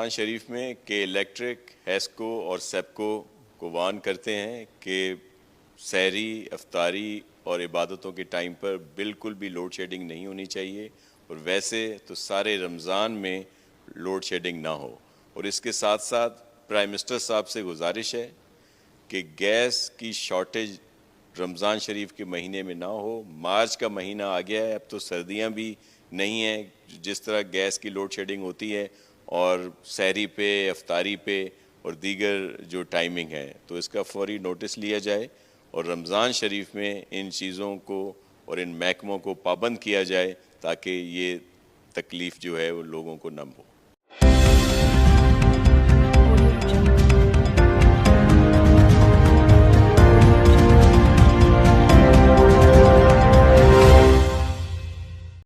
رمضان شریف میں کہ الیکٹرک، ہیسکو اور سیپکو کو وارن کرتے ہیں کہ سحری، افطاری اور عبادتوں کے ٹائم پر بالکل بھی لوڈ شیڈنگ نہیں ہونی چاہیے، اور ویسے تو سارے رمضان میں لوڈ شیڈنگ نہ ہو۔ اور اس کے ساتھ ساتھ پرائم منسٹر صاحب سے گزارش ہے کہ گیس کی شارٹیج رمضان شریف کے مہینے میں نہ ہو۔ مارچ کا مہینہ آ گیا ہے، اب تو سردیاں بھی نہیں ہیں جس طرح گیس کی لوڈ شیڈنگ ہوتی ہے، اور سحری پہ، افطاری پہ اور دیگر جو ٹائمنگ ہے، تو اس کا فوری نوٹس لیا جائے اور رمضان شریف میں ان چیزوں کو اور ان محکموں کو پابند کیا جائے تاکہ یہ تکلیف جو ہے وہ لوگوں کو نہ ہو۔